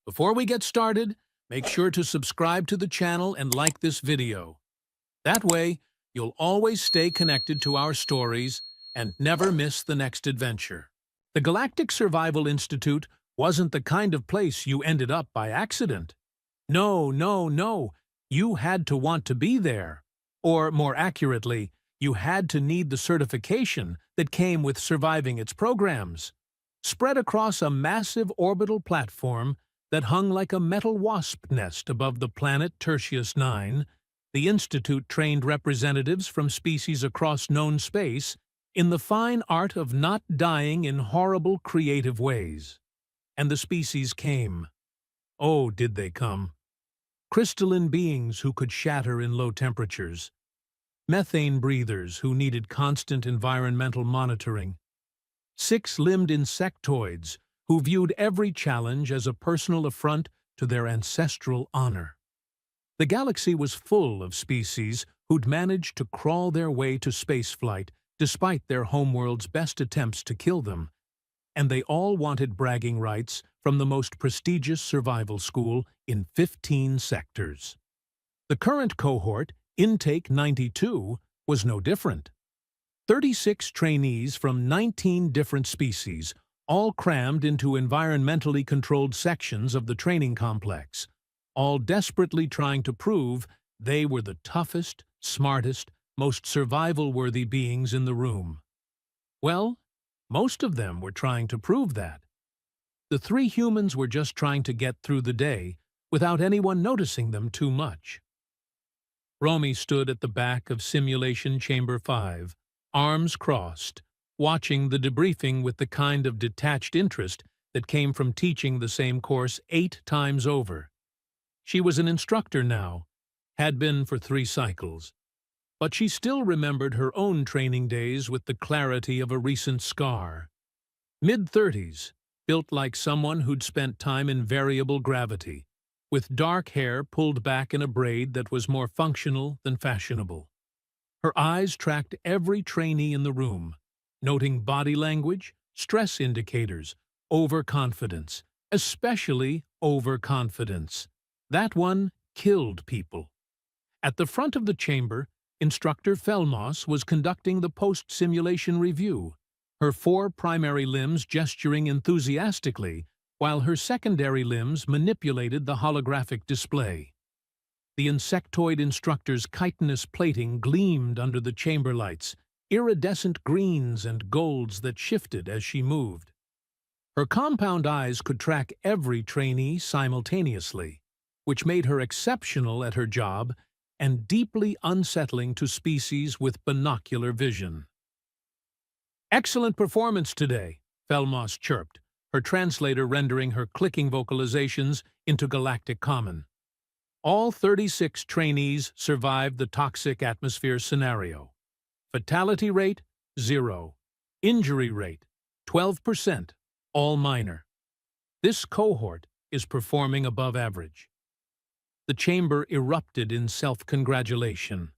Before we get started, make sure to subscribe to the channel and like this video. That way, you'll always stay connected to our stories and never miss the next adventure. The Galactic Survival Institute wasn't the kind of place you ended up by accident. No, no, no. You had to want to be there. Or, more accurately, you had to need the certification that came with surviving its programs. Spread across a massive orbital platform that hung like a metal wasp nest above the planet Tertius 9, the Institute trained representatives from species across known space in the fine art of not dying in horrible creative ways. And the species came. Oh, did they come. Crystalline beings who could shatter in low temperatures. Methane breathers who needed constant environmental monitoring. Six-limbed insectoids who viewed every challenge as a personal affront to their ancestral honor. The galaxy was full of species who'd managed to crawl their way to spaceflight despite their homeworld's best attempts to kill them, and they all wanted bragging rights from the most prestigious survival school in 15 sectors. The current cohort, Intake 92, was no different. 36 trainees from 19 different species, all crammed into environmentally controlled sections of the training complex, all desperately trying to prove they were the toughest, smartest, most survival-worthy beings in the room. Well, most of them were trying to prove that. The three humans were just trying to get through the day without anyone noticing them too much. Romy stood at the back of Simulation Chamber 5, arms crossed, watching the debriefing with the kind of detached interest that came from teaching the same course 8 times over. She was an instructor now, had been for 3 cycles, but she still remembered her own training days with the clarity of a recent scar. Mid-30s, built like someone who'd spent time in variable gravity, with dark hair pulled back in a braid that was more functional than fashionable. Her eyes tracked every trainee in the room, noting body language, stress indicators, overconfidence, especially overconfidence. That one killed people. At the front of the chamber, Instructor Felmos was conducting the post-simulation review, her 4 primary limbs gesturing enthusiastically while her secondary limbs manipulated the holographic display. The insectoid instructor's chitinous plating gleamed under the chamber lights, iridescent greens and golds that shifted as she moved. Her compound eyes could track every trainee simultaneously, which made her exceptional at her job and deeply unsettling to species with binocular vision. "Excellent performance today," Felmos chirped, her translator rendering her clicking vocalizations into Galactic Common. All 36 trainees survived the toxic atmosphere scenario. Fatality rate, 0. Injury rate, 12%, all minor. This cohort is performing above average. The chamber erupted in self-congratulation.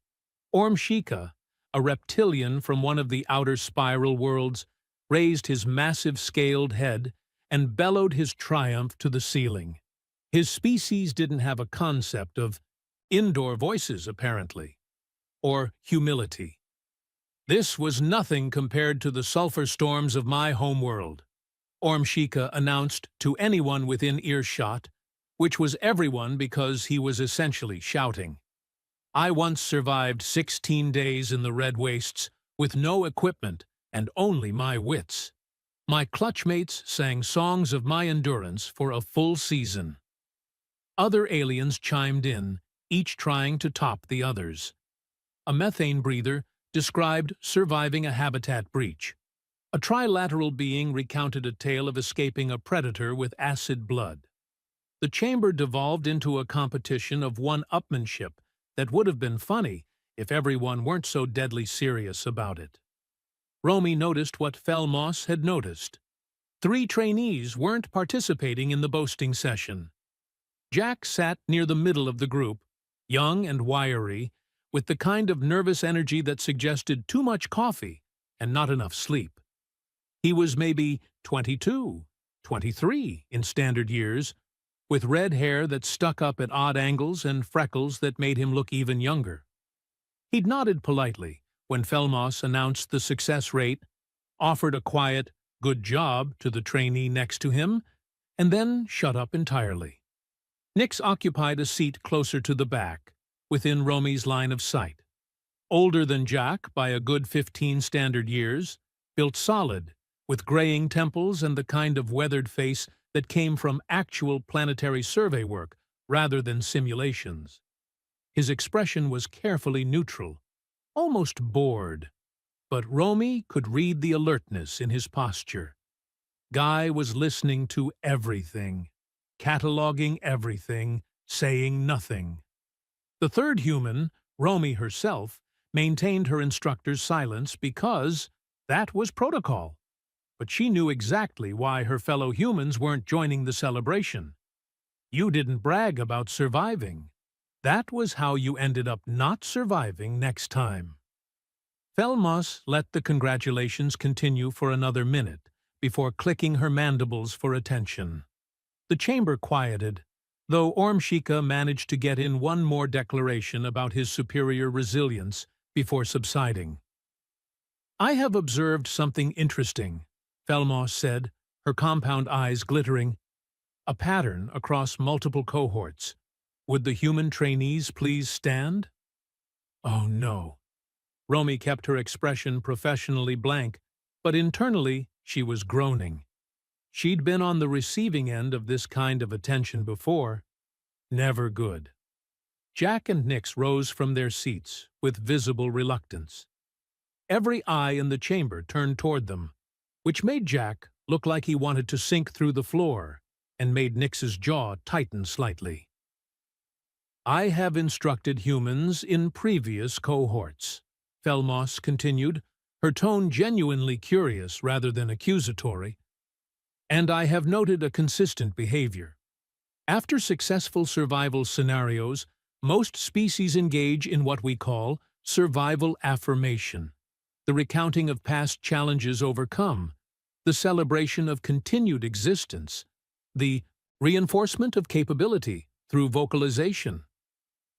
Ormshika, a reptilian from one of the outer spiral worlds, raised his massive scaled head and bellowed his triumph to the ceiling. His species didn't have a concept of indoor voices, apparently, or humility. "This was nothing compared to the sulfur storms of my homeworld," Ormshika announced to anyone within earshot, which was everyone because he was essentially shouting. "I once survived 16 days in the Red Wastes with no equipment and only my wits. My clutchmates sang songs of my endurance for a full season." Other aliens chimed in, each trying to top the others. A methane breather described surviving a habitat breach. A trilateral being recounted a tale of escaping a predator with acid blood. The chamber devolved into a competition of one-upmanship that would have been funny if everyone weren't so deadly serious about it. Romy noticed what Felmos had noticed. 3 trainees weren't participating in the boasting session. Jack sat near the middle of the group, young and wiry, with the kind of nervous energy that suggested too much coffee and not enough sleep. He was maybe 22, 23 in standard years, with red hair that stuck up at odd angles and freckles that made him look even younger. He'd nodded politely when Felmos announced the success rate, offered a quiet, "good job" to the trainee next to him, and then shut up entirely. Nix occupied a seat closer to the back, within Romy's line of sight. Older than Jack by a good 15 standard years, built solid, with graying temples and the kind of weathered face that came from actual planetary survey work rather than simulations. His expression was carefully neutral, almost bored, but Romy could read the alertness in his posture. Guy was listening to everything, cataloging everything, saying nothing. The third human, Romy herself, maintained her instructor's silence because that was protocol. But she knew exactly why her fellow humans weren't joining the celebration. You didn't brag about surviving. That was how you ended up not surviving next time. Felmos let the congratulations continue for another minute before clicking her mandibles for attention. The chamber quieted, though Ormshika managed to get in one more declaration about his superior resilience before subsiding. "I have observed something interesting," Felmos said, her compound eyes glittering. "A pattern across multiple cohorts. Would the human trainees please stand?" Oh no. Romy kept her expression professionally blank, but internally she was groaning. She'd been on the receiving end of this kind of attention before. Never good. Jack and Nix rose from their seats with visible reluctance. Every eye in the chamber turned toward them, which made Jack look like he wanted to sink through the floor and made Nix's jaw tighten slightly. "I have instructed humans in previous cohorts," Felmos continued, her tone genuinely curious rather than accusatory, "and I have noted a consistent behavior. After successful survival scenarios, most species engage in what we call survival affirmation, the recounting of past challenges overcome, the celebration of continued existence, the reinforcement of capability through vocalization."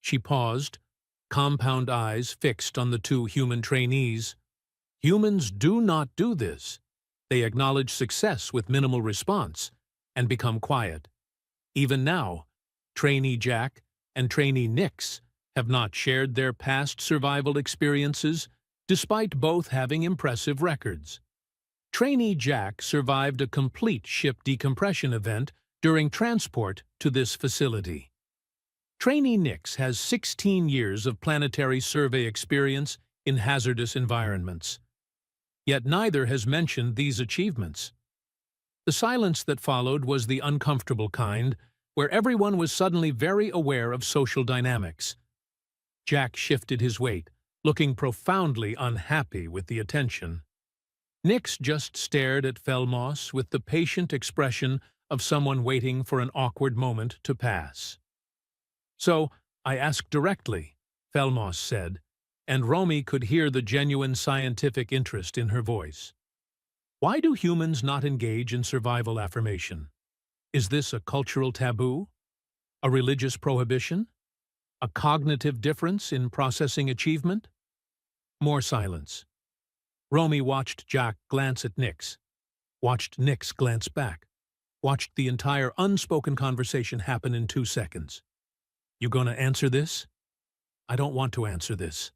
She paused, compound eyes fixed on the two human trainees. "Humans do not do this. They acknowledge success with minimal response and become quiet. Even now, Trainee Jack and Trainee Nix have not shared their past survival experiences, despite both having impressive records. Trainee Jack survived a complete ship decompression event during transport to this facility. Trainee Nix has 16 years of planetary survey experience in hazardous environments. Yet neither has mentioned these achievements. The silence that followed was the uncomfortable kind, where everyone was suddenly very aware of social dynamics. Jack shifted his weight, looking profoundly unhappy with the attention. Nix just stared at Felmos with the patient expression of someone waiting for an awkward moment to pass. "So, I asked directly," Felmos said, and Romy could hear the genuine scientific interest in her voice. "Why do humans not engage in survival affirmation? Is this a cultural taboo? A religious prohibition? A cognitive difference in processing achievement?" More silence. Romy watched Jack glance at Nix, watched Nix glance back, watched the entire unspoken conversation happen in 2 seconds. "You gonna answer this?" "I don't want to answer this."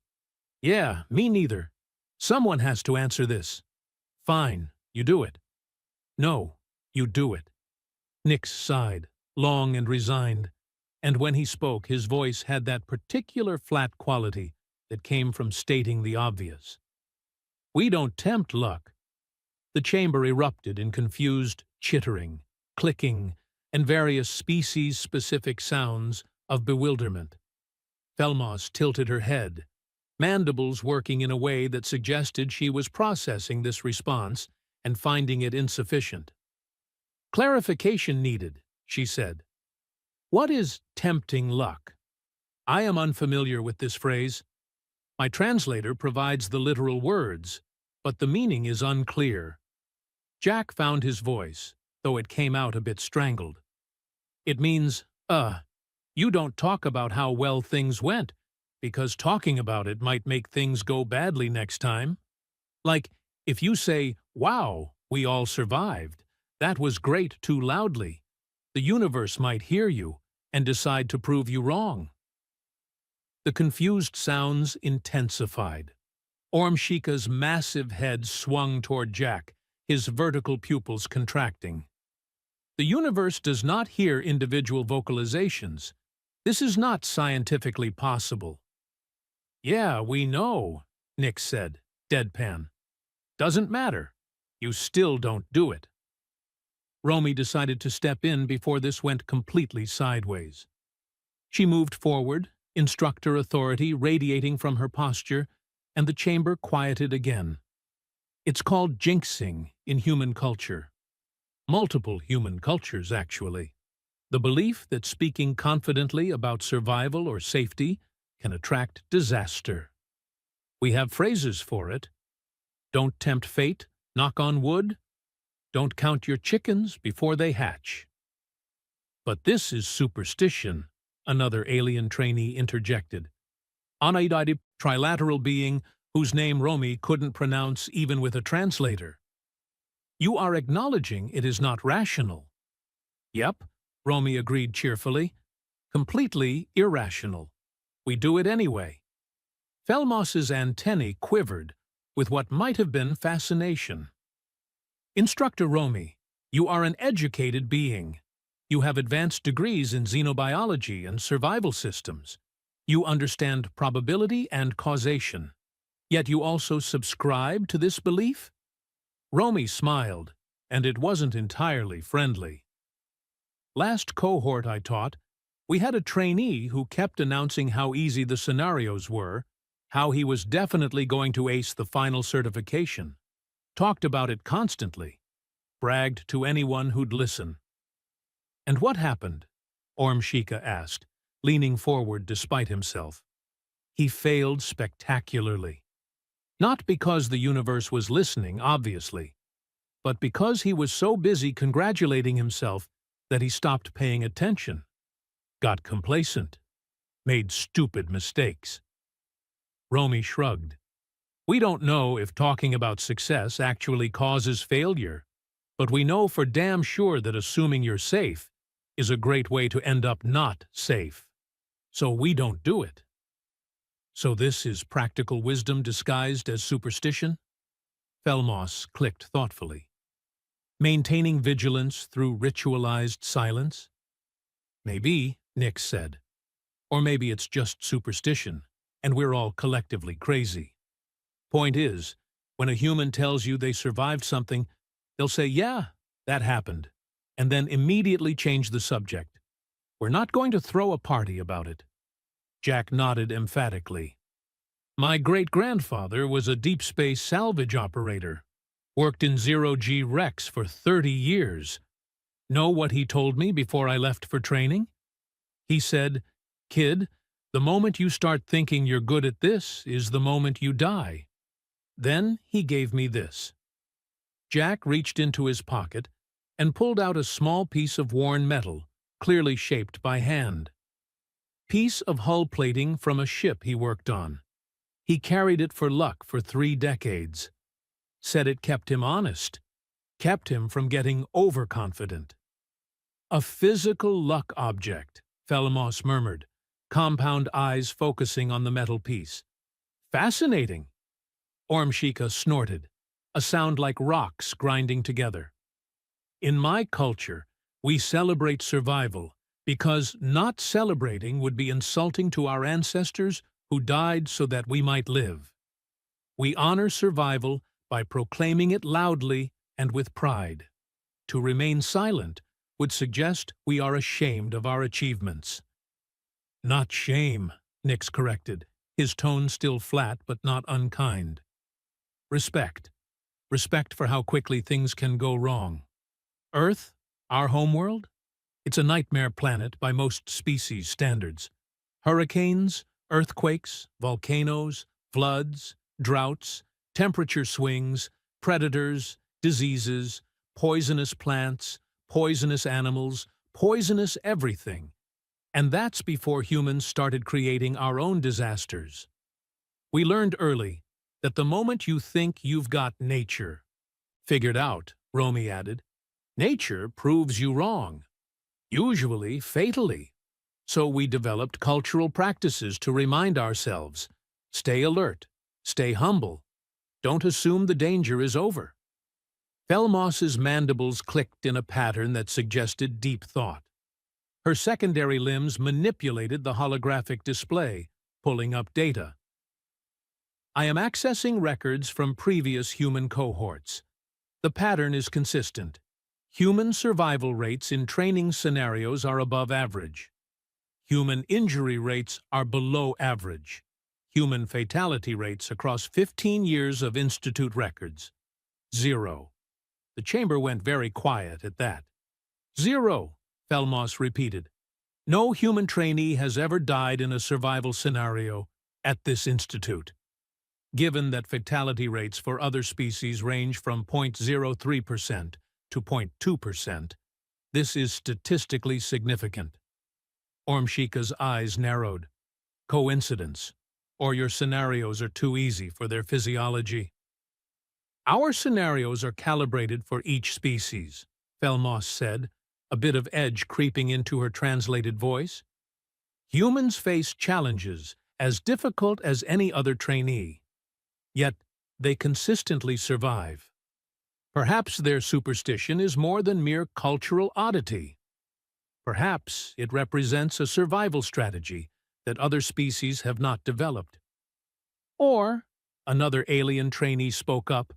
"Yeah, me neither. Someone has to answer this." "Fine, you do it." "No, you do it." Nix sighed, long and resigned, and when he spoke his voice had that particular flat quality that came from stating the obvious. "We don't tempt luck." The chamber erupted in confused chittering, clicking, and various species-specific sounds of bewilderment. Felmos tilted her head, mandibles working in a way that suggested she was processing this response and finding it insufficient. "Clarification needed," she said. "What is tempting luck? I am unfamiliar with this phrase. My translator provides the literal words, but the meaning is unclear." Jack found his voice, though it came out a bit strangled. It means, you don't talk about how well things went, because talking about it might make things go badly next time. Like, if you say, wow, we all survived, that was great too loudly, the universe might hear you and decide to prove you wrong. The confused sounds intensified. Ormshika's massive head swung toward Jack, his vertical pupils contracting. The universe does not hear individual vocalizations. This is not scientifically possible. Yeah, we know, Nick said, deadpan. Doesn't matter. You still don't do it. Romy decided to step in before this went completely sideways. She moved forward, instructor authority radiating from her posture, and the chamber quieted again. It's called jinxing in human culture. Multiple human cultures, actually. The belief that speaking confidently about survival or safety can attract disaster. We have phrases for it. Don't tempt fate, knock on wood. Don't count your chickens before they hatch. But this is superstition, another alien trainee interjected. Anaidide trilateral being whose name Romy couldn't pronounce even with a translator. You are acknowledging it is not rational. Yep, Romy agreed cheerfully. Completely irrational. We do it anyway. Felmos's antennae quivered with what might have been fascination. Instructor Romy, you are an educated being. You have advanced degrees in xenobiology and survival systems. You understand probability and causation. Yet you also subscribe to this belief? Romy smiled, and it wasn't entirely friendly. Last cohort I taught, we had a trainee who kept announcing how easy the scenarios were, how he was definitely going to ace the final certification. Talked about it constantly. Bragged to anyone who'd listen. And what happened? Ormshika asked, leaning forward despite himself. He failed spectacularly. Not because the universe was listening, obviously, but because he was so busy congratulating himself that he stopped paying attention, got complacent, made stupid mistakes. Romy shrugged. We don't know if talking about success actually causes failure, but we know for damn sure that assuming you're safe is a great way to end up not safe. So we don't do it. So this is practical wisdom disguised as superstition? Felmos clicked thoughtfully. Maintaining vigilance through ritualized silence? Maybe, Nick said. Or maybe it's just superstition, and we're all collectively crazy. Point is, when a human tells you they survived something, they'll say, yeah, that happened, and then immediately change the subject. We're not going to throw a party about it. Jack nodded emphatically. My great-grandfather was a deep space salvage operator. Worked in zero-G Rex for 30 years. Know what he told me before I left for training? He said, kid, the moment you start thinking you're good at this is the moment you die. Then he gave me this. Jack reached into his pocket and pulled out a small piece of worn metal, clearly shaped by hand. Piece of hull plating from a ship he worked on. He carried it for luck for 3 decades. Said it kept him honest, kept him from getting overconfident. A physical luck object, Felmos murmured, compound eyes focusing on the metal piece. Fascinating. Ormshika snorted, a sound like rocks grinding together. In my culture, we celebrate survival because not celebrating would be insulting to our ancestors who died so that we might live. We honor survival by proclaiming it loudly and with pride. To remain silent would suggest we are ashamed of our achievements. Not shame, Nix corrected, his tone still flat but not unkind. Respect. Respect for how quickly things can go wrong. Earth, our homeworld? It's a nightmare planet by most species standards. Hurricanes, earthquakes, volcanoes, floods, droughts, temperature swings, predators, diseases, poisonous plants, poisonous animals, poisonous everything. And that's before humans started creating our own disasters. We learned early that the moment you think you've got nature figured out, Romy added, nature proves you wrong, usually fatally. So we developed cultural practices to remind ourselves, stay alert, stay humble, don't assume the danger is over. Felmoss's mandibles clicked in a pattern that suggested deep thought. Her secondary limbs manipulated the holographic display, pulling up data. I am accessing records from previous human cohorts. The pattern is consistent. Human survival rates in training scenarios are above average. Human injury rates are below average. Human fatality rates across 15 years of Institute records. 0. The chamber went very quiet at that. 0, Felmoss repeated. No human trainee has ever died in a survival scenario at this institute. Given that fatality rates for other species range from 0.03% to 0.2%, this is statistically significant. Ormshika's eyes narrowed. Coincidence, or your scenarios are too easy for their physiology. Our scenarios are calibrated for each species, Felmoss said, a bit of edge creeping into her translated voice. Humans face challenges as difficult as any other trainee, yet they consistently survive. Perhaps their superstition is more than mere cultural oddity. Perhaps it represents a survival strategy that other species have not developed. Or, another alien trainee spoke up,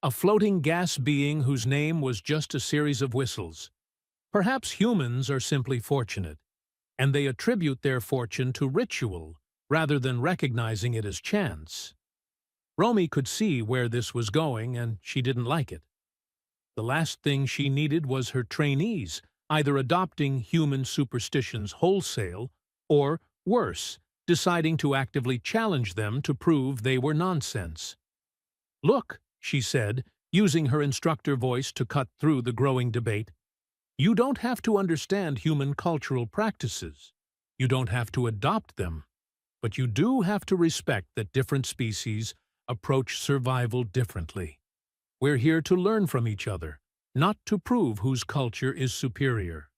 a floating gas being whose name was just a series of whistles. Perhaps humans are simply fortunate, and they attribute their fortune to ritual rather than recognizing it as chance. Romy could see where this was going, and she didn't like it. The last thing she needed was her trainees either adopting human superstitions wholesale or, worse, deciding to actively challenge them to prove they were nonsense. Look, she said, using her instructor voice to cut through the growing debate. You don't have to understand human cultural practices. You don't have to adopt them. But you do have to respect that different species approach survival differently. We're here to learn from each other, not to prove whose culture is superior.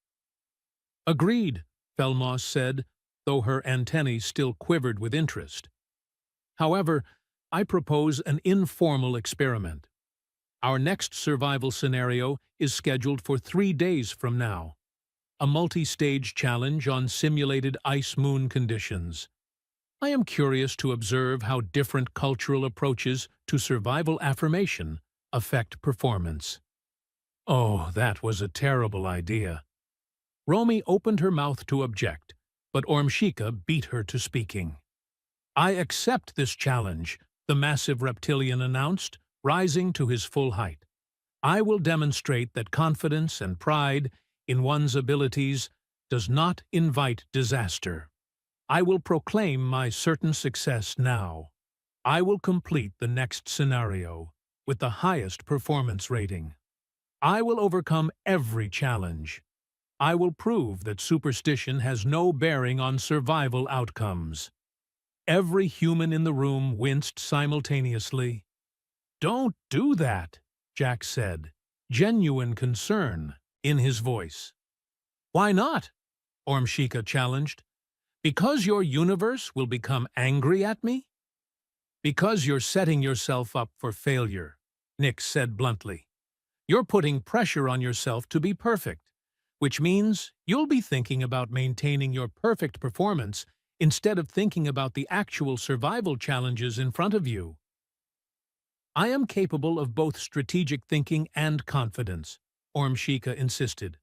Agreed, Felmoss said, though her antennae still quivered with interest. However, I propose an informal experiment. Our next survival scenario is scheduled for 3 days from now. A multi-stage challenge on simulated ice moon conditions. I am curious to observe how different cultural approaches to survival affirmation affect performance. Oh, that was a terrible idea. Romy opened her mouth to object, but Ormshika beat her to speaking. I accept this challenge, the massive reptilian announced, rising to his full height. I will demonstrate that confidence and pride in one's abilities does not invite disaster. I will proclaim my certain success now. I will complete the next scenario with the highest performance rating. I will overcome every challenge. I will prove that superstition has no bearing on survival outcomes. Every human in the room winced simultaneously. Don't do that, Jack said, genuine concern in his voice. Why not? Ormshika challenged. Because your universe will become angry at me? Because you're setting yourself up for failure, Nick said bluntly. You're putting pressure on yourself to be perfect, which means you'll be thinking about maintaining your perfect performance instead of thinking about the actual survival challenges in front of you. I am capable of both strategic thinking and confidence, Ormshika insisted.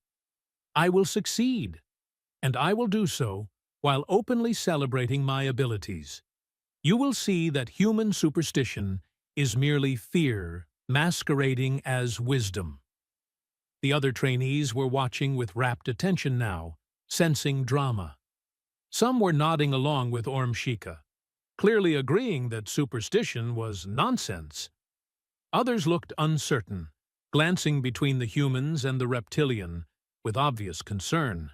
I will succeed, and I will do so while openly celebrating my abilities. You will see that human superstition is merely fear masquerading as wisdom. The other trainees were watching with rapt attention now, sensing drama. Some were nodding along with Ormshika, clearly agreeing that superstition was nonsense. Others looked uncertain, glancing between the humans and the reptilian, with obvious concern.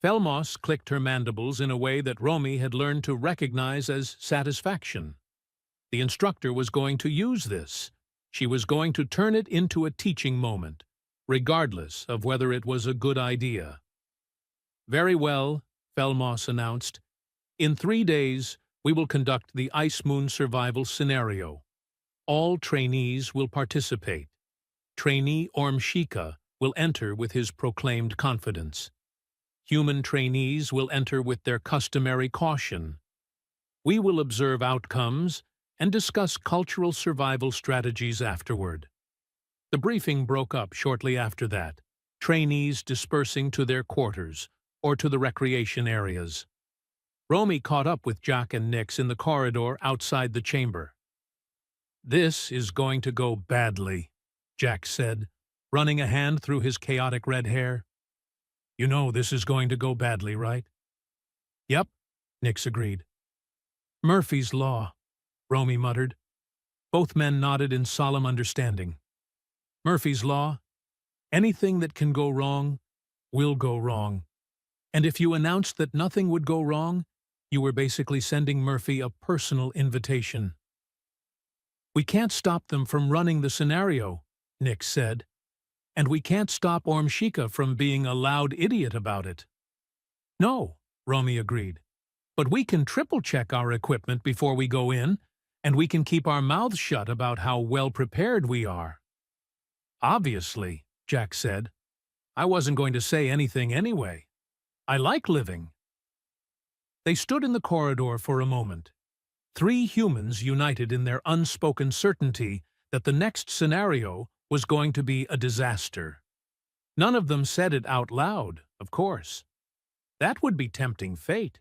Felmos clicked her mandibles in a way that Romy had learned to recognize as satisfaction. The instructor was going to use this. She was going to turn it into a teaching moment, regardless of whether it was a good idea. "Very well," Felmos announced. "In 3 days, we will conduct the Ice Moon survival scenario. All trainees will participate. Trainee Ormshika will enter with his proclaimed confidence. Human trainees will enter with their customary caution. We will observe outcomes and discuss cultural survival strategies afterward." The briefing broke up shortly after that, trainees dispersing to their quarters or to the recreation areas. Romy caught up with Jack and Nix in the corridor outside the chamber. "This is going to go badly," Jack said, running a hand through his chaotic red hair. "You know this is going to go badly, right?" "Yep," Nix agreed. "Murphy's Law," Romy muttered. Both men nodded in solemn understanding. "Murphy's Law. Anything that can go wrong will go wrong. And if you announced that nothing would go wrong, you were basically sending Murphy a personal invitation." "We can't stop them from running the scenario," Nix said. "And we can't stop Ormshika from being a loud idiot about it." "No," Romy agreed. "But we can triple-check our equipment before we go in, and we can keep our mouths shut about how well-prepared we are." "Obviously," Jack said. "I wasn't going to say anything anyway. I like living." They stood in the corridor for a moment. 3 humans united in their unspoken certainty that the next scenario was going to be a disaster. None of them said it out loud, of course. That would be tempting fate.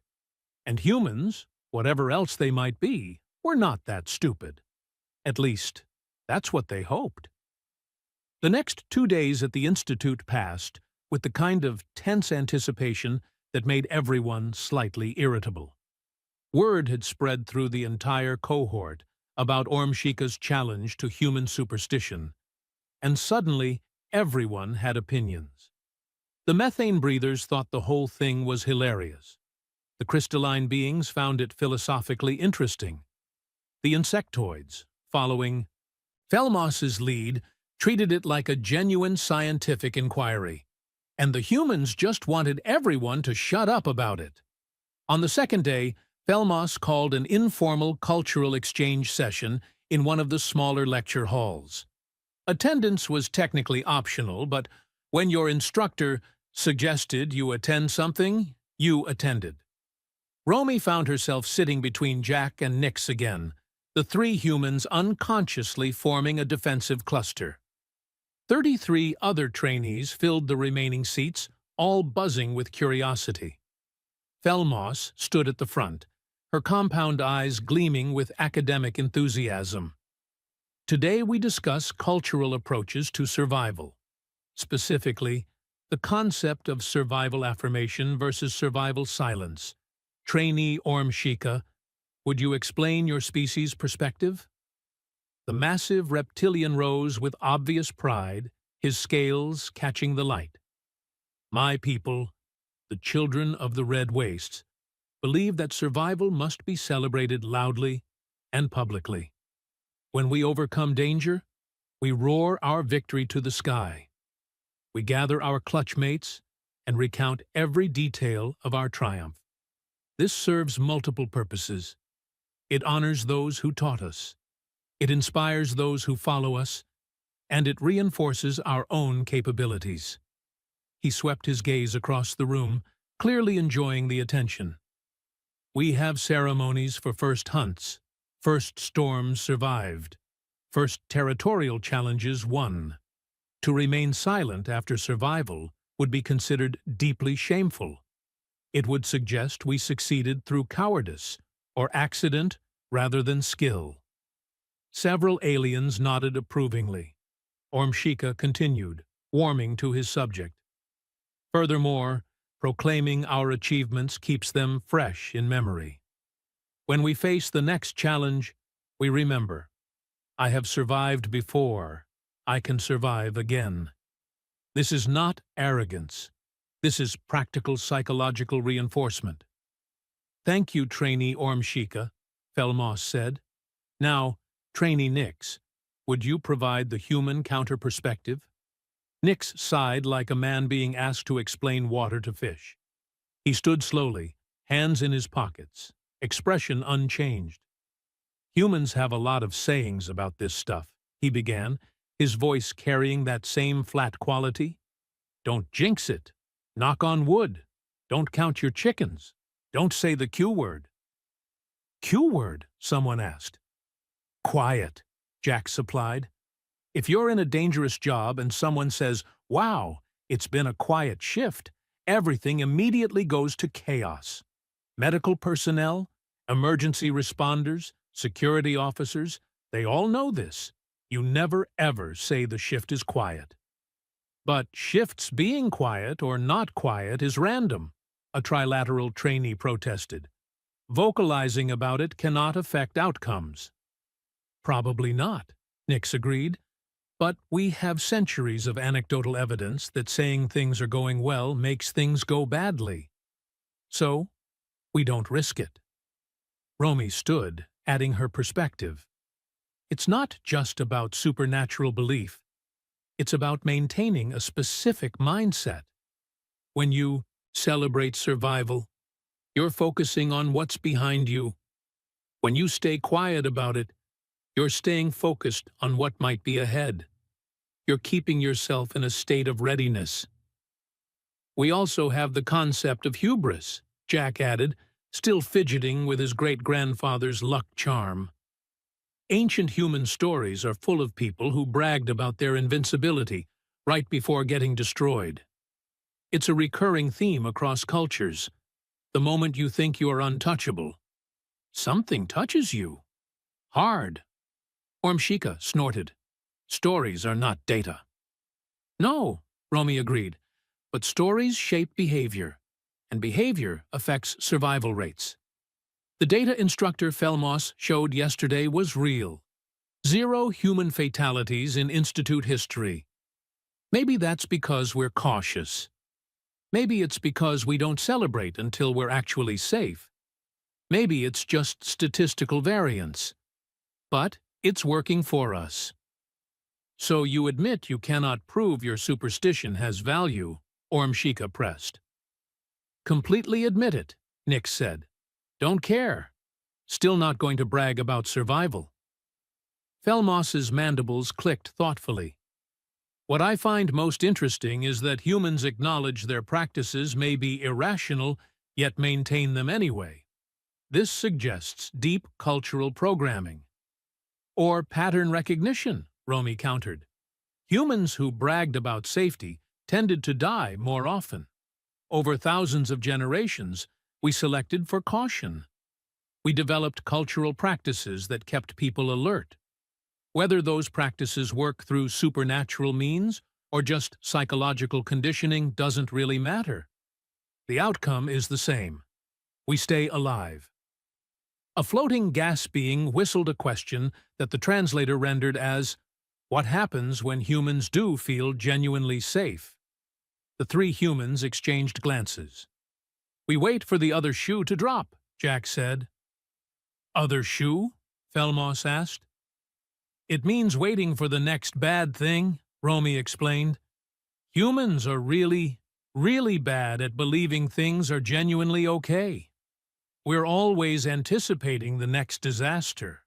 And humans, whatever else they might be, were not that stupid. At least, that's what they hoped. The next 2 days at the Institute passed with the kind of tense anticipation that made everyone slightly irritable. Word had spread through the entire cohort about Ormshika's challenge to human superstition, and suddenly everyone had opinions. The methane breathers thought the whole thing was hilarious. The crystalline beings found it philosophically interesting. The insectoids, following Felmos's lead, treated it like a genuine scientific inquiry. And the humans just wanted everyone to shut up about it. On the second day, Felmos called an informal cultural exchange session in one of the smaller lecture halls. Attendance was technically optional, but when your instructor suggested you attend something, you attended. Romy found herself sitting between Jack and Nix again, the 3 humans unconsciously forming a defensive cluster. 33 other trainees filled the remaining seats, all buzzing with curiosity. Felmos stood at the front, her compound eyes gleaming with academic enthusiasm. "Today we discuss cultural approaches to survival. Specifically, the concept of survival affirmation versus survival silence. Trainee Ormshika, would you explain your species' perspective?" The massive reptilian rose with obvious pride, his scales catching the light. "My people, the children of the Red Wastes, believe that survival must be celebrated loudly and publicly. When we overcome danger, we roar our victory to the sky. We gather our clutch mates and recount every detail of our triumph. This serves multiple purposes. It honors those who taught us. It inspires those who follow us, and it reinforces our own capabilities." He swept his gaze across the room, clearly enjoying the attention. "We have ceremonies for first hunts, first storms survived, first territorial challenges won. To remain silent after survival would be considered deeply shameful. It would suggest we succeeded through cowardice or accident rather than skill." Several aliens nodded approvingly. Ormshika continued, warming to his subject. "Furthermore, proclaiming our achievements keeps them fresh in memory. When we face the next challenge, we remember, I have survived before, I can survive again." This is not arrogance. This is practical psychological reinforcement. Thank you, trainee Ormshika, Felmoss said. Now, trainee Nix, would you provide the human counter-perspective? Nix sighed like a man being asked to explain water to fish. He stood slowly, hands in his pockets, expression unchanged. Humans have a lot of sayings about this stuff, he began, his voice carrying that same flat quality. Don't jinx it. Knock on wood. Don't count your chickens. Don't say the Q word. Q word? Someone asked. Quiet, Jack supplied. If you're in a dangerous job and someone says, wow, it's been a quiet shift, everything immediately goes to chaos. Medical personnel, emergency responders, security officers, they all know this. You never ever say the shift is quiet. But shifts being quiet or not quiet is random, a trilateral trainee protested. Vocalizing about it cannot affect outcomes. Probably not, Nix agreed. But we have centuries of anecdotal evidence that saying things are going well makes things go badly. So, we don't risk it. Romy stood, adding her perspective. It's not just about supernatural belief. It's about maintaining a specific mindset. When you celebrate survival, you're focusing on what's behind you. When you stay quiet about it, you're staying focused on what might be ahead. You're keeping yourself in a state of readiness. We also have the concept of hubris, Jack added, still fidgeting with his great-grandfather's luck charm. Ancient human stories are full of people who bragged about their invincibility right before getting destroyed. It's a recurring theme across cultures. The moment you think you are untouchable, something touches you. Hard. Ormshika snorted. Stories are not data. No, Romy agreed, but stories shape behavior, and behavior affects survival rates. The data instructor Felmoss showed yesterday was real. 0 human fatalities in Institute history. Maybe that's because we're cautious. Maybe it's because we don't celebrate until we're actually safe. Maybe it's just statistical variance. But it's working for us. So you admit you cannot prove your superstition has value, Ormshika pressed. Completely admit it, Nix said. Don't care. Still not going to brag about survival. Felmoss's mandibles clicked thoughtfully. What I find most interesting is that humans acknowledge their practices may be irrational, yet maintain them anyway. This suggests deep cultural programming. Or pattern recognition, Romy countered. Humans who bragged about safety tended to die more often. Over thousands of generations, we selected for caution. We developed cultural practices that kept people alert. Whether those practices work through supernatural means or just psychological conditioning doesn't really matter. The outcome is the same. We stay alive. A floating gas being whistled a question that the translator rendered as, "What happens when humans do feel genuinely safe?" The 3 humans exchanged glances. "We wait for the other shoe to drop," Jack said. "Other shoe?" Felmoss asked. "It means waiting for the next bad thing," Romy explained. "Humans are really, really bad at believing things are genuinely okay. We're always anticipating the next disaster."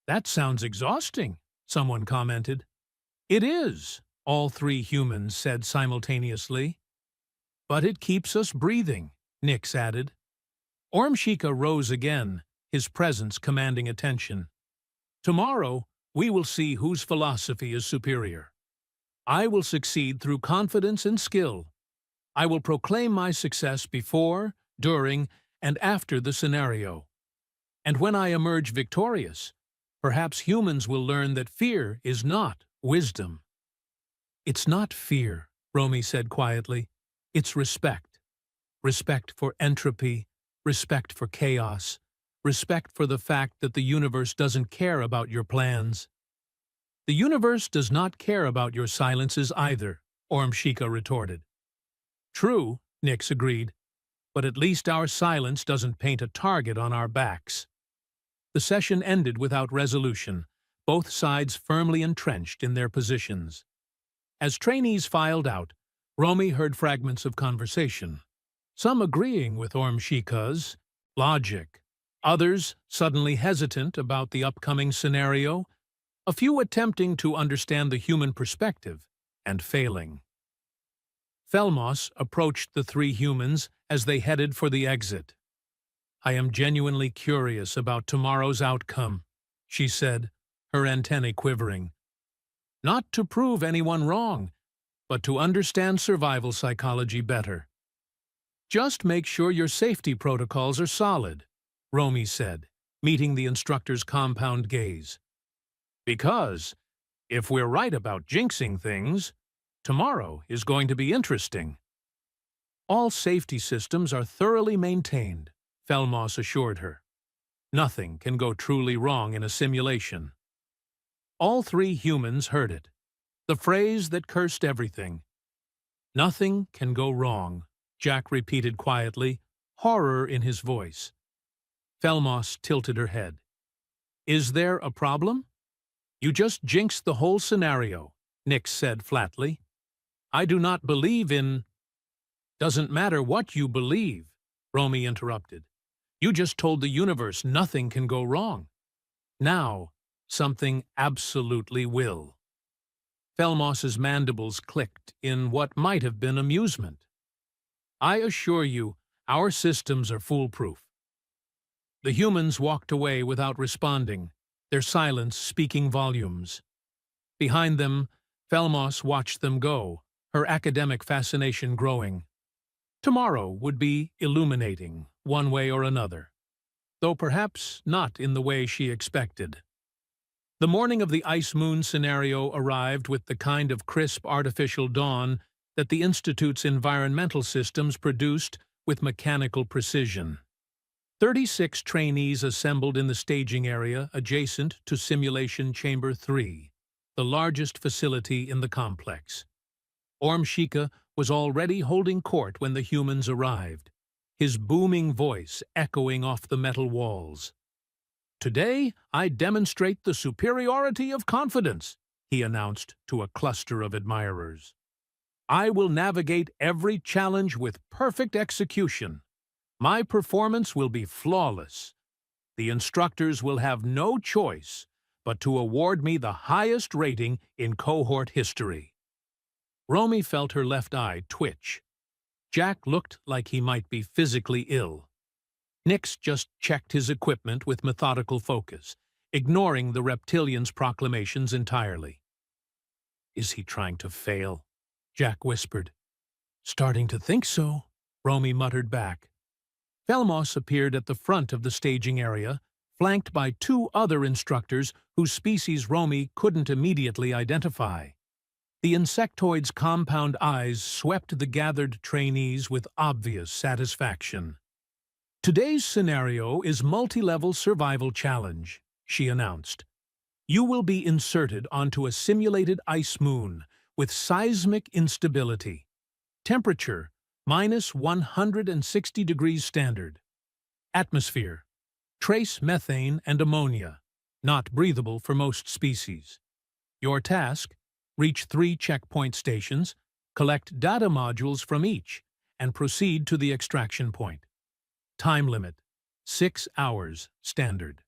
"That sounds exhausting," someone commented. "It is," all 3 humans said simultaneously. "But it keeps us breathing," Nix added. Ormshika rose again, his presence commanding attention. "Tomorrow, we will see whose philosophy is superior. I will succeed through confidence and skill. I will proclaim my success before, during, and after the scenario. And when I emerge victorious, perhaps humans will learn that fear is not wisdom." "It's not fear," Romy said quietly. "It's respect. Respect for entropy, respect for chaos, respect for the fact that the universe doesn't care about your plans. The universe does not care about your silences either," Ormshika retorted. True, Nix agreed, but at least our silence doesn't paint a target on our backs. The session ended without resolution, both sides firmly entrenched in their positions. As trainees filed out, Romy heard fragments of conversation, some agreeing with Ormshika's logic, others suddenly hesitant about the upcoming scenario, a few attempting to understand the human perspective and failing. Felmos approached the three humans as they headed for the exit. I am genuinely curious about tomorrow's outcome, she said, her antennae quivering. Not to prove anyone wrong, but to understand survival psychology better. Just make sure your safety protocols are solid, Romy said, meeting the instructor's compound gaze. Because, if we're right about jinxing things, tomorrow is going to be interesting. All safety systems are thoroughly maintained, Felmos assured her. Nothing can go truly wrong in a simulation. All three humans heard it, the phrase that cursed everything. Nothing can go wrong, Jack repeated quietly, horror in his voice. Felmos tilted her head. Is there a problem? You just jinxed the whole scenario, Nix said flatly. I do not believe in... Doesn't matter what you believe, Romy interrupted. You just told the universe nothing can go wrong. Now, something absolutely will. Felmos's mandibles clicked in what might have been amusement. I assure you, our systems are foolproof. The humans walked away without responding, their silence speaking volumes. Behind them, Felmos watched them go, her academic fascination growing. Tomorrow would be illuminating, one way or another, though perhaps not in the way she expected. The morning of the ice moon scenario arrived with the kind of crisp artificial dawn that the Institute's environmental systems produced with mechanical precision. 36 trainees assembled in the staging area adjacent to Simulation Chamber 3, the largest facility in the complex. Ormshika was already holding court when the humans arrived, his booming voice echoing off the metal walls. Today, I demonstrate the superiority of confidence, he announced to a cluster of admirers. I will navigate every challenge with perfect execution. My performance will be flawless. The instructors will have no choice but to award me the highest rating in cohort history. Romy felt her left eye twitch. Jack looked like he might be physically ill. Nix just checked his equipment with methodical focus, ignoring the reptilian's proclamations entirely. Is he trying to fail? Jack whispered. Starting to think so, Romy muttered back. Felmos appeared at the front of the staging area, flanked by two other instructors whose species Romy couldn't immediately identify. The insectoid's compound eyes swept the gathered trainees with obvious satisfaction. Today's scenario is multi-level survival challenge, she announced. You will be inserted onto a simulated ice moon with seismic instability. Temperature, minus 160 degrees standard. Atmosphere, trace methane and ammonia, not breathable for most species. Your task, reach 3 checkpoint stations, collect data modules from each, and proceed to the extraction point. Time limit, 6 hours, standard.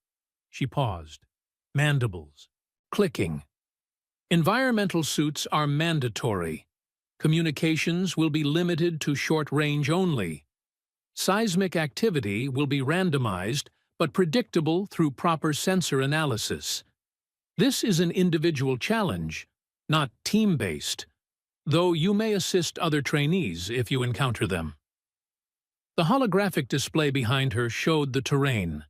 She paused. Mandibles. Clicking. Environmental suits are mandatory. Communications will be limited to short range only. Seismic activity will be randomized, but predictable through proper sensor analysis. This is an individual challenge, not team-based, though you may assist other trainees if you encounter them. The holographic display behind her showed the terrain.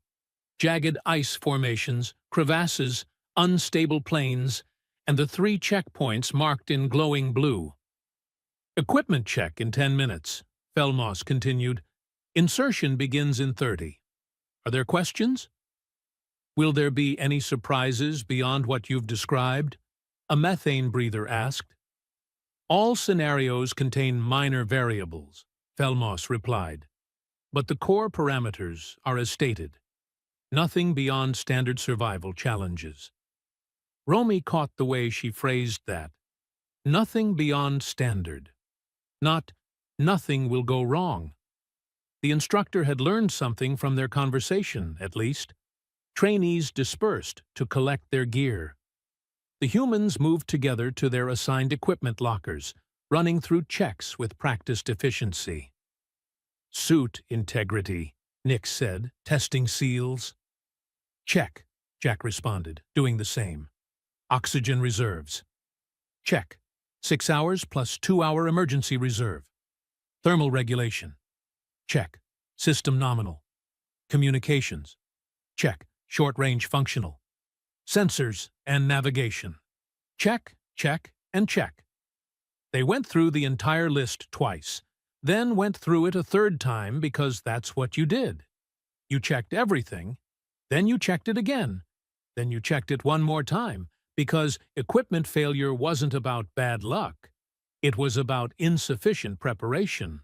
Jagged ice formations, crevasses, unstable plains, and the 3 checkpoints marked in glowing blue. Equipment check in 10 minutes, Felmos continued. Insertion begins in 30. Are there questions? Will there be any surprises beyond what you've described? A methane breather asked. All scenarios contain minor variables, Felmos replied. But the core parameters are as stated. Nothing beyond standard survival challenges. Romy caught the way she phrased that. Nothing beyond standard. Not, nothing will go wrong. The instructor had learned something from their conversation, at least. Trainees dispersed to collect their gear. The humans moved together to their assigned equipment lockers, running through checks with practiced efficiency. Suit integrity, Nick said, testing seals. Check, Jack responded, doing the same. Oxygen reserves. Check. 6 hours plus 2-hour emergency reserve. Thermal regulation. Check. System nominal. Communications. Check. Short-range functional. Sensors and navigation. Check, check, and check. They went through the entire list twice, then went through it a third time because that's what you did. You checked everything, then you checked it again, then you checked it one more time, because equipment failure wasn't about bad luck. It was about insufficient preparation.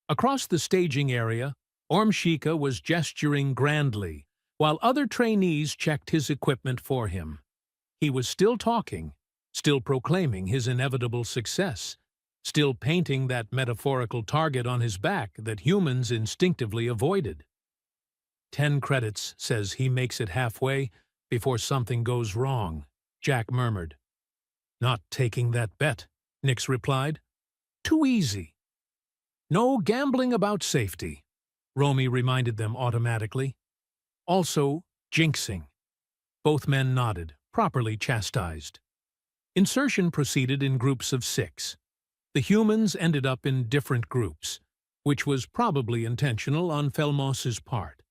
Across the staging area, Ormshika was gesturing grandly, while other trainees checked his equipment for him. He was still talking, still proclaiming his inevitable success, still painting that metaphorical target on his back that humans instinctively avoided. 10 credits says he makes it halfway before something goes wrong, Jack murmured. Not taking that bet, Nix replied. Too easy. No gambling about safety, Romy reminded them automatically. Also, jinxing. Both men nodded, properly chastised. Insertion proceeded in groups of 6. The humans ended up in different groups, which was probably intentional on Felmos's part.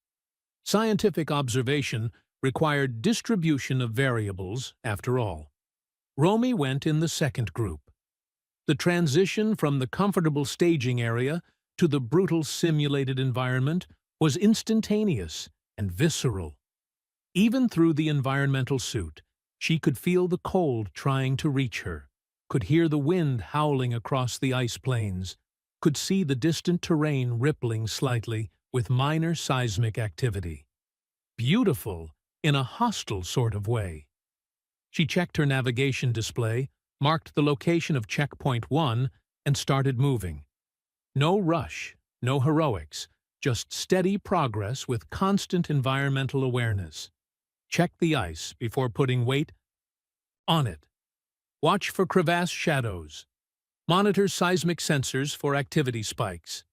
Scientific observation required distribution of variables, after all. Romy went in the second group. The transition from the comfortable staging area to the brutal simulated environment was instantaneous and visceral. Even through the environmental suit, she could feel the cold trying to reach her, could hear the wind howling across the ice plains, could see the distant terrain rippling slightly with minor seismic activity. Beautiful in a hostile sort of way. She checked her navigation display, marked the location of checkpoint 1, and started moving. No rush, no heroics, just steady progress with constant environmental awareness. Check the ice before putting weight on it. Watch for crevasse shadows. Monitor seismic sensors for activity spikes.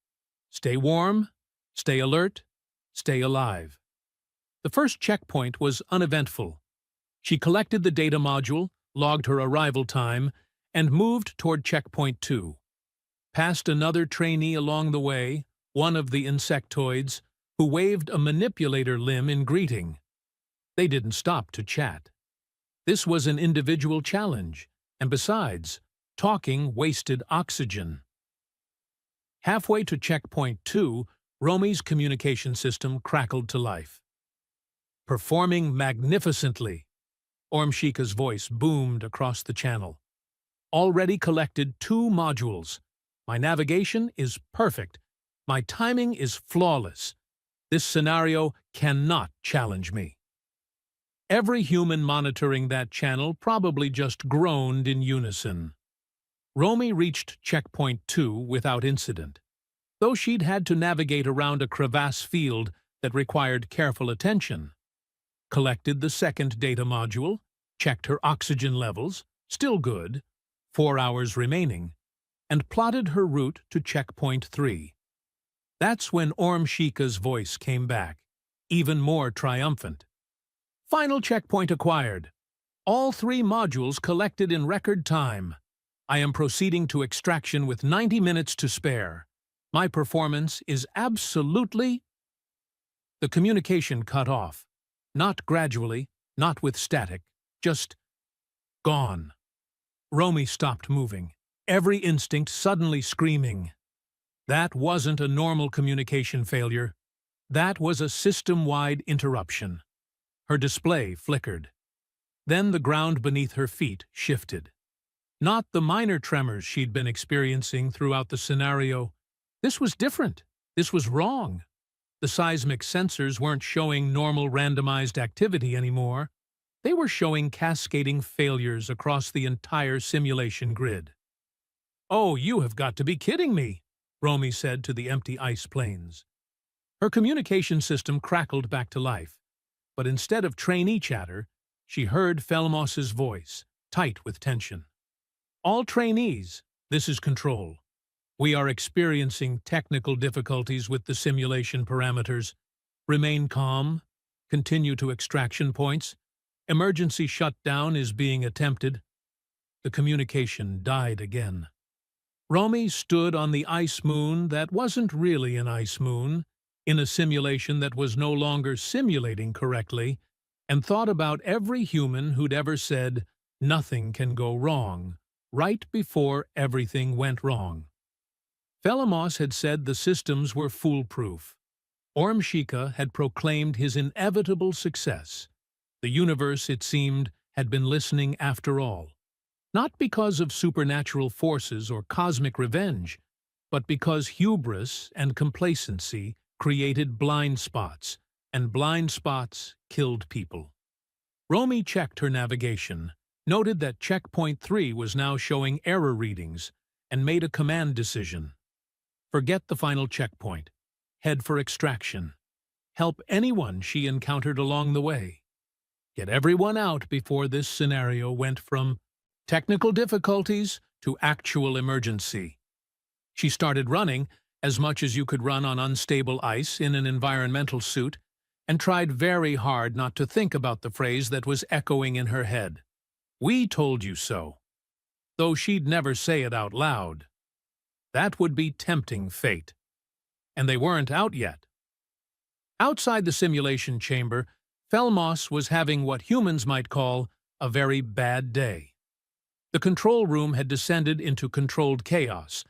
Stay warm, stay alert, stay alive. The first checkpoint was uneventful. She collected the data module, logged her arrival time, and moved toward checkpoint 2. Passed another trainee along the way, one of the insectoids, who waved a manipulator limb in greeting. They didn't stop to chat. This was an individual challenge, and besides, talking wasted oxygen. Halfway to checkpoint 2, Romy's communication system crackled to life. Performing magnificently, Ormshika's voice boomed across the channel. Already collected 2 modules. My navigation is perfect. My timing is flawless. This scenario cannot challenge me. Every human monitoring that channel probably just groaned in unison. Romy reached checkpoint 2 without incident, though she'd had to navigate around a crevasse field that required careful attention. Collected the second data module, checked her oxygen levels, still good, 4 hours remaining, and plotted her route to checkpoint 3. That's when Ormshika's voice came back, even more triumphant. Final checkpoint acquired. All 3 modules collected in record time. I am proceeding to extraction with 90 minutes to spare. My performance is absolutely... The communication cut off. Not gradually, not with static, just gone. Romy stopped moving, every instinct suddenly screaming. That wasn't a normal communication failure. That was a system-wide interruption. Her display flickered. Then the ground beneath her feet shifted. Not the minor tremors she'd been experiencing throughout the scenario. This was different. This was wrong. The seismic sensors weren't showing normal randomized activity anymore. They were showing cascading failures across the entire simulation grid. "Oh, you have got to be kidding me," Romy said to the empty ice plains. Her communication system crackled back to life, but instead of trainee chatter, she heard Felmos's voice, tight with tension. "All trainees, this is Control. We are experiencing technical difficulties with the simulation parameters. Remain calm. Continue to extraction points. Emergency shutdown is being attempted." The communication died again. Romy stood on the ice moon that wasn't really an ice moon, in a simulation that was no longer simulating correctly, and thought about every human who'd ever said, "Nothing can go wrong," right before everything went wrong. Felmos had said the systems were foolproof. Ormshika had proclaimed his inevitable success. The universe, it seemed, had been listening after all. Not because of supernatural forces or cosmic revenge, but because hubris and complacency created blind spots, and blind spots killed people. Romy checked her navigation, noted that checkpoint 3 was now showing error readings, and made a command decision. Forget the final checkpoint. Head for extraction. Help anyone she encountered along the way. Get everyone out before this scenario went from technical difficulties to actual emergency. She started running, as much as you could run on unstable ice in an environmental suit, and tried very hard not to think about the phrase that was echoing in her head. "We told you so." Though she'd never say it out loud. That would be tempting fate. And they weren't out yet. Outside the simulation chamber, Felmos was having what humans might call a very bad day. The control room had descended into controlled chaos.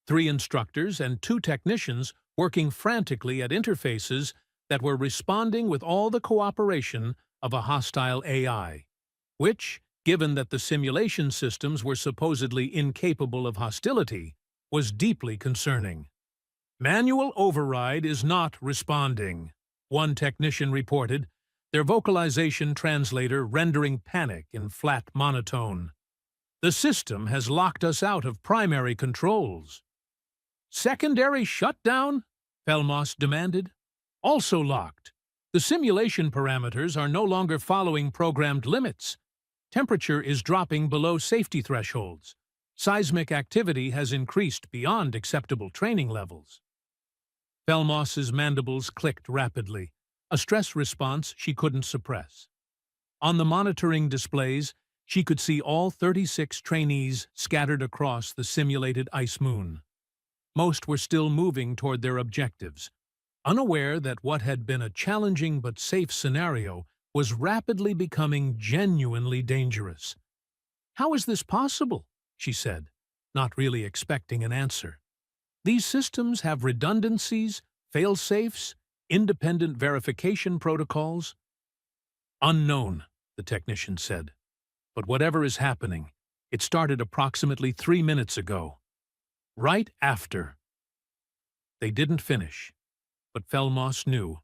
3 instructors and 2 technicians working frantically at interfaces that were responding with all the cooperation of a hostile AI, which, given that the simulation systems were supposedly incapable of hostility, was deeply concerning. "Manual override is not responding," one technician reported, their vocalization translator rendering panic in flat monotone. "The system has locked us out of primary controls." "Secondary shutdown?" Felmos demanded. "Also locked. The simulation parameters are no longer following programmed limits. Temperature is dropping below safety thresholds. Seismic activity has increased beyond acceptable training levels." Felmos's mandibles clicked rapidly, a stress response she couldn't suppress. On the monitoring displays, she could see all 36 trainees scattered across the simulated ice moon. Most were still moving toward their objectives, unaware that what had been a challenging but safe scenario was rapidly becoming genuinely dangerous. "How is this possible?" she said, not really expecting an answer. "These systems have redundancies, fail-safes, independent verification protocols." "Unknown," the technician said. "But whatever is happening, it started approximately 3 minutes ago. Right after." They didn't finish, but Felmos knew.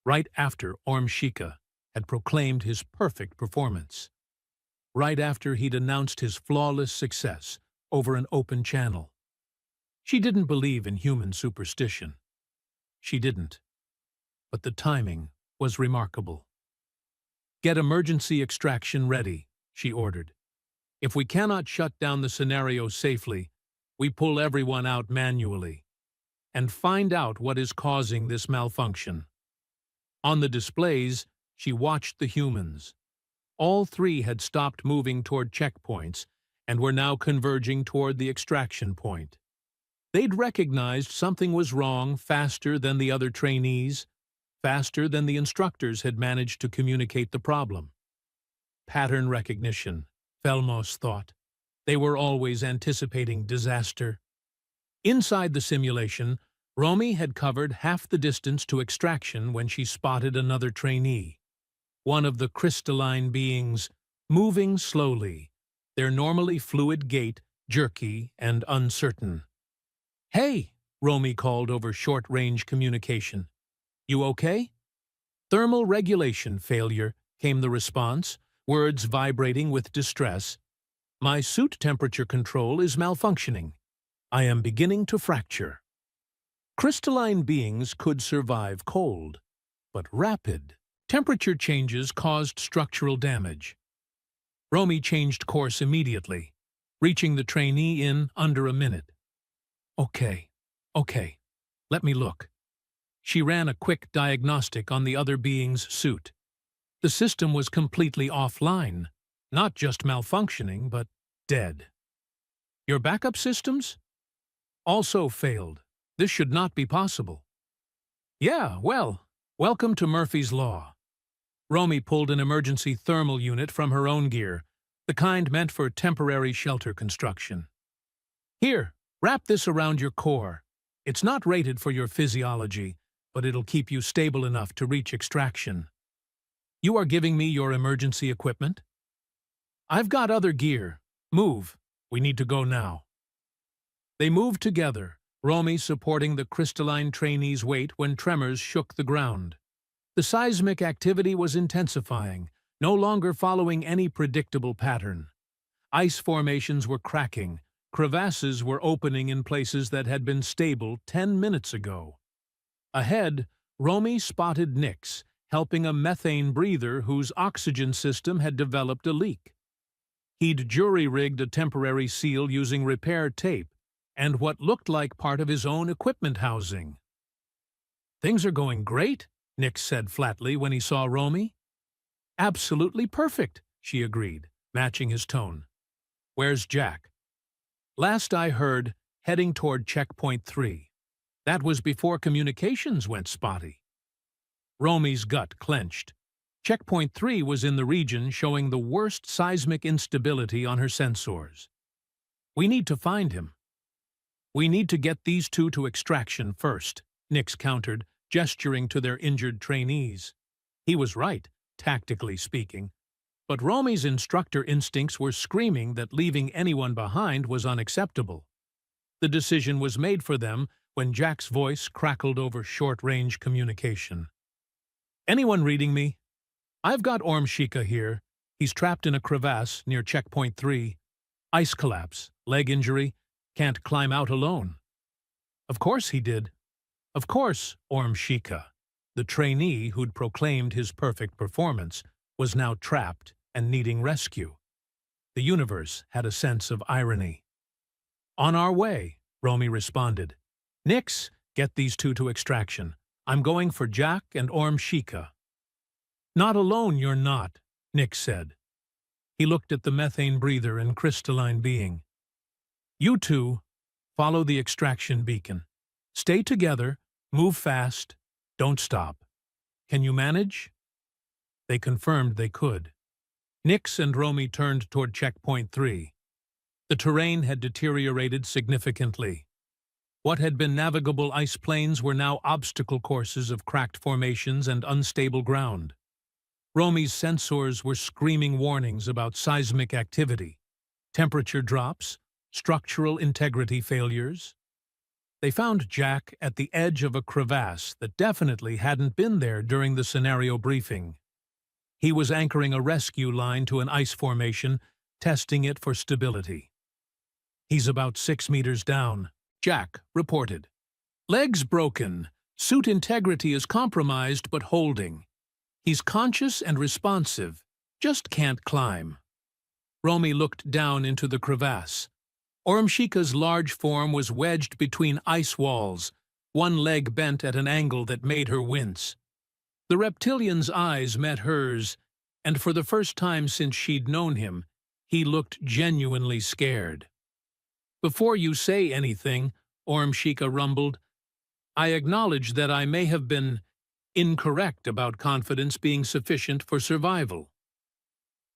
Right after Ormshika had proclaimed his perfect performance. Right after he'd announced his flawless success over an open channel. She didn't believe in human superstition. She didn't. But the timing was remarkable. "Get emergency extraction ready," she ordered. "If we cannot shut down the scenario safely, we pull everyone out manually. And find out what is causing this malfunction." On the displays, she watched the humans. All 3 had stopped moving toward checkpoints and were now converging toward the extraction point. They'd recognized something was wrong faster than the other trainees, faster than the instructors had managed to communicate the problem. Pattern recognition, Felmos thought. They were always anticipating disaster. Inside the simulation, Romy had covered half the distance to extraction when she spotted another trainee. One of the crystalline beings, moving slowly, their normally fluid gait jerky and uncertain. "Hey," Romy called over short-range communication. "You okay?" "Thermal regulation failure," came the response, words vibrating with distress. "My suit temperature control is malfunctioning. I am beginning to fracture." Crystalline beings could survive cold, but rapid temperature changes caused structural damage. Romy changed course immediately, reaching the trainee in under a minute. Okay, let me look." She ran a quick diagnostic on the other being's suit. The system was completely offline, not just malfunctioning, but dead. "Your backup systems?" "Also failed. This should not be possible." "Yeah, well, welcome to Murphy's Law." Romy pulled an emergency thermal unit from her own gear, the kind meant for temporary shelter construction. "Here, wrap this around your core. It's not rated for your physiology, but it'll keep you stable enough to reach extraction." "You are giving me your emergency equipment?" "I've got other gear. Move. We need to go now." They moved together, Romy supporting the crystalline trainee's weight when tremors shook the ground. The seismic activity was intensifying, no longer following any predictable pattern. Ice formations were cracking, crevasses were opening in places that had been stable 10 minutes ago. Ahead, Romy spotted Nyx, helping a methane breather whose oxygen system had developed a leak. He'd jury-rigged a temporary seal using repair tape and what looked like part of his own equipment housing. "Things are going great," Nyx said flatly when he saw Romy. "Absolutely perfect," she agreed, matching his tone. "Where's Jack?" "Last I heard, heading toward checkpoint 3. That was before communications went spotty." Romy's gut clenched. Checkpoint 3 was in the region showing the worst seismic instability on her sensors. "We need to find him." "We need to get these two to extraction first," Nyx countered, gesturing to their injured trainees. He was right, tactically speaking, but Romy's instructor instincts were screaming that leaving anyone behind was unacceptable. The decision was made for them when Jack's voice crackled over short-range communication. "Anyone reading me? I've got Ormshika here. He's trapped in a crevasse near checkpoint 3. Ice collapse, leg injury, can't climb out alone." "Of course he did." Of course, Ormshika, the trainee who'd proclaimed his perfect performance, was now trapped and needing rescue. The universe had a sense of irony. "On our way," Romy responded. "Nyx, get these two to extraction. I'm going for Jack and Ormshika." "Not alone, you're not," Nyx said. He looked at the methane breather and crystalline being. "You two, follow the extraction beacon. Stay together, move fast, don't stop. Can you manage?" They confirmed they could. Nyx and Romy turned toward checkpoint 3. The terrain had deteriorated significantly. What had been navigable ice plains were now obstacle courses of cracked formations and unstable ground. Romy's sensors were screaming warnings about seismic activity, temperature drops, structural integrity failures. They found Jack at the edge of a crevasse that definitely hadn't been there during the scenario briefing. He was anchoring a rescue line to an ice formation, testing it for stability. "He's about 6 meters down," Jack reported. "Legs broken. Suit integrity is compromised but holding. He's conscious and responsive, just can't climb." Romy looked down into the crevasse. Ormshika's large form was wedged between ice walls, one leg bent at an angle that made her wince. The reptilian's eyes met hers, and for the first time since she'd known him, he looked genuinely scared. "Before you say anything," Ormshika rumbled, "I acknowledge that I may have been incorrect about confidence being sufficient for survival."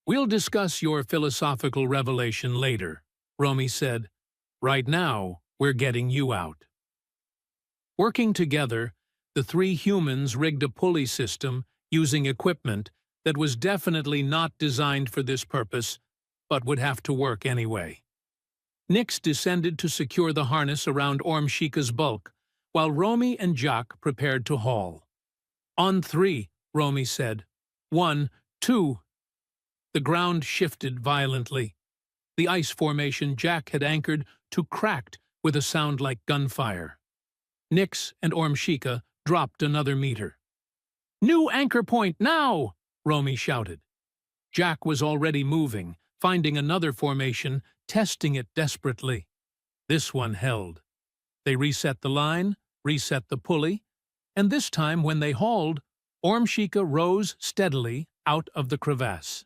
"We'll discuss your philosophical revelation later," Romy said. "Right now, we're getting you out." Working together, the 3 humans rigged a pulley system using equipment that was definitely not designed for this purpose, but would have to work anyway. Nix descended to secure the harness around Ormshika's bulk, while Romy and Jack prepared to haul. "On 3, Romy said. 1, 2. The ground shifted violently. The ice formation Jack had anchored to cracked with a sound like gunfire. Nix and Ormshika dropped another meter. "New anchor point, now!" Romy shouted. Jack was already moving, finding another formation, testing it desperately. This one held. They reset the line, reset the pulley, and this time when they hauled, Ormshika rose steadily out of the crevasse.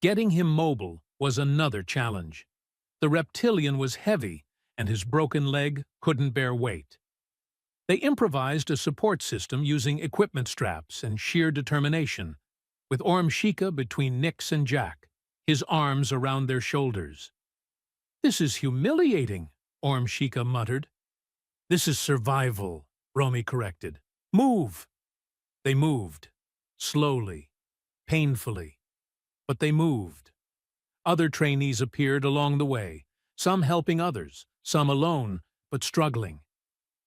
Getting him mobile was another challenge. The reptilian was heavy, and his broken leg couldn't bear weight. They improvised a support system using equipment straps and sheer determination, with Ormshika between Nix and Jack, his arms around their shoulders. "This is humiliating," Ormshika muttered. "This is survival," Romy corrected. "Move!" They moved, slowly, painfully, but they moved. Other trainees appeared along the way, some helping others, some alone, but struggling.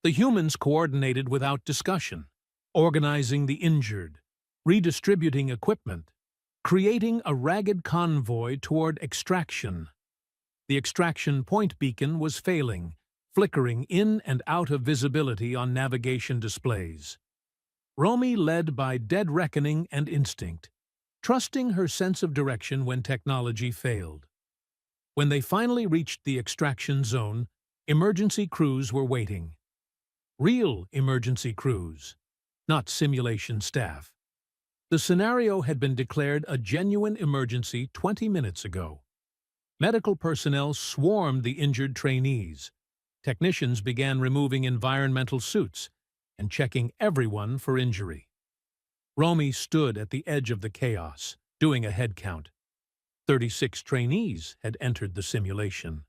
The humans coordinated without discussion, organizing the injured, redistributing equipment, creating a ragged convoy toward extraction. The extraction point beacon was failing, flickering in and out of visibility on navigation displays. Romy led by dead reckoning and instinct, trusting her sense of direction when technology failed. When they finally reached the extraction zone, emergency crews were waiting. Real emergency crews, not simulation staff. The scenario had been declared a genuine emergency 20 minutes ago. Medical personnel swarmed the injured trainees. Technicians began removing environmental suits and checking everyone for injury. Romy stood at the edge of the chaos, doing a head count. 36 trainees had entered the simulation.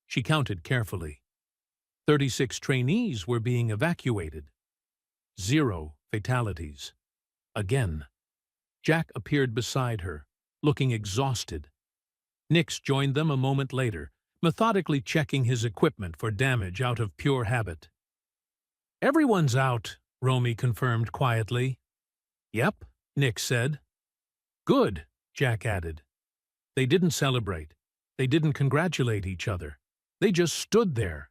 She counted carefully. 36 trainees were being evacuated. 0 fatalities. Again. Jack appeared beside her, looking exhausted. Nix joined them a moment later, methodically checking his equipment for damage out of pure habit. "Everyone's out," Romy confirmed quietly. "Yep," Nix said. "Good," Jack added. They didn't celebrate. They didn't congratulate each other. They just stood there.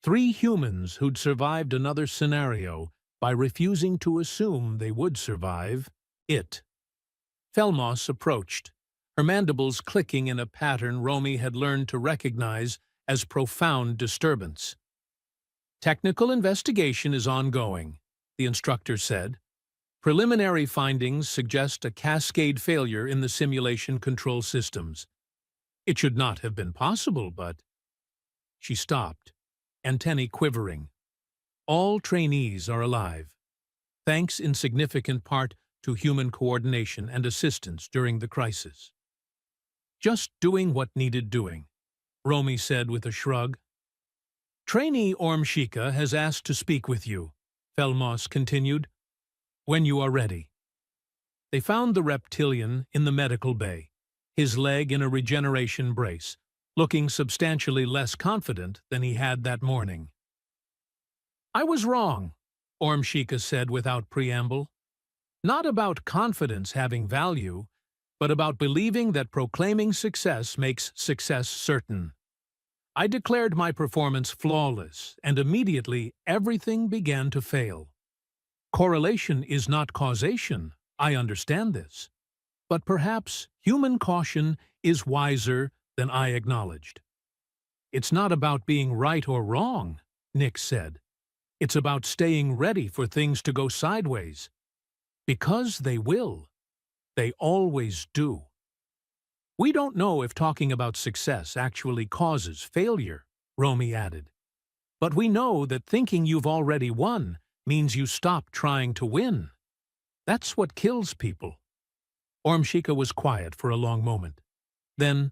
3 humans who'd survived another scenario by refusing to assume they would survive it. Felmos approached, her mandibles clicking in a pattern Romy had learned to recognize as profound disturbance. "Technical investigation is ongoing," the instructor said. "Preliminary findings suggest a cascade failure in the simulation control systems. It should not have been possible, but—" She stopped, antennae quivering. "All trainees are alive, thanks in significant part to human coordination and assistance during the crisis." "Just doing what needed doing," Romy said with a shrug. "Trainee Ormshika has asked to speak with you," Felmos continued. "When you are ready." They found the reptilian in the medical bay, his leg in a regeneration brace, looking substantially less confident than he had that morning. "I was wrong," Ormshika said without preamble. "Not about confidence having value, but about believing that proclaiming success makes success certain. I declared my performance flawless, and immediately everything began to fail. Correlation is not causation, I understand this. But perhaps human caution is wiser than I acknowledged." "It's not about being right or wrong," Nix said. "It's about staying ready for things to go sideways. Because they will. They always do. We don't know if talking about success actually causes failure," Romy added. "But we know that thinking you've already won means you stop trying to win. That's what kills people." Ormshika was quiet for a long moment. Then,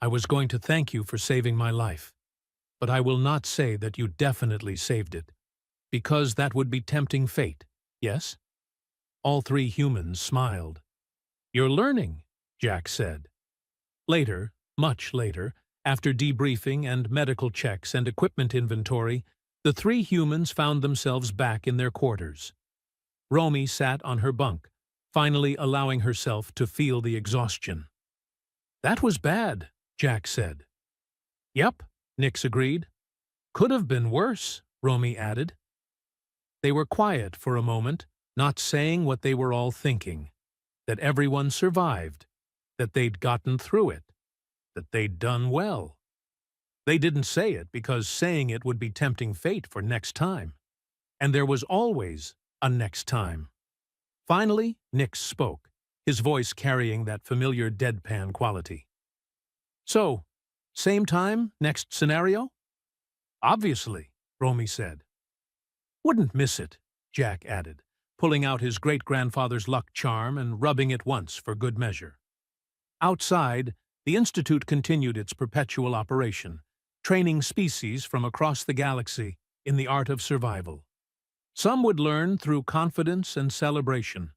"I was going to thank you for saving my life, but I will not say that you definitely saved it, because that would be tempting fate, yes?" All 3 humans smiled. "You're learning," Jack said. Later, Much later, after debriefing and medical checks and equipment inventory, the three humans found themselves back in their quarters. Romy sat on her bunk, finally allowing herself to feel the exhaustion. "That was bad," Jack said. "Yep," Nix agreed. "Could have been worse," Romy added. They were quiet for a moment, not saying what they were all thinking. That everyone survived, that they'd gotten through it, that they'd done well. They didn't say it because saying it would be tempting fate for next time. And there was always a next time. Finally, Nix spoke, his voice carrying that familiar deadpan quality. "So, same time, next scenario?" "Obviously," Romy said. "Wouldn't miss it," Jack added, pulling out his great-grandfather's luck charm and rubbing it once for good measure. Outside, the Institute continued its perpetual operation, training species from across the galaxy in the art of survival. Some would learn through confidence and celebration.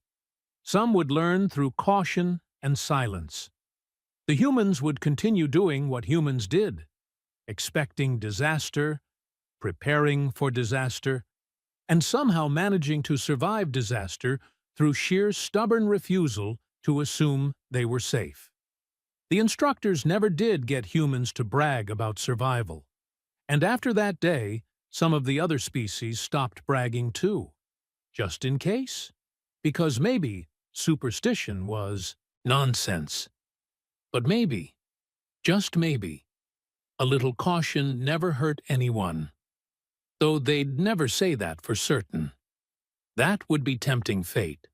Some would learn through caution and silence. The humans would continue doing what humans did, expecting disaster, preparing for disaster, and somehow managing to survive disaster through sheer stubborn refusal to assume they were safe. The instructors never did get humans to brag about survival, and after that day, some of the other species stopped bragging too. Just in case? Because maybe superstition was nonsense. But maybe, just maybe, a little caution never hurt anyone. Though they'd never say that for certain. That would be tempting fate.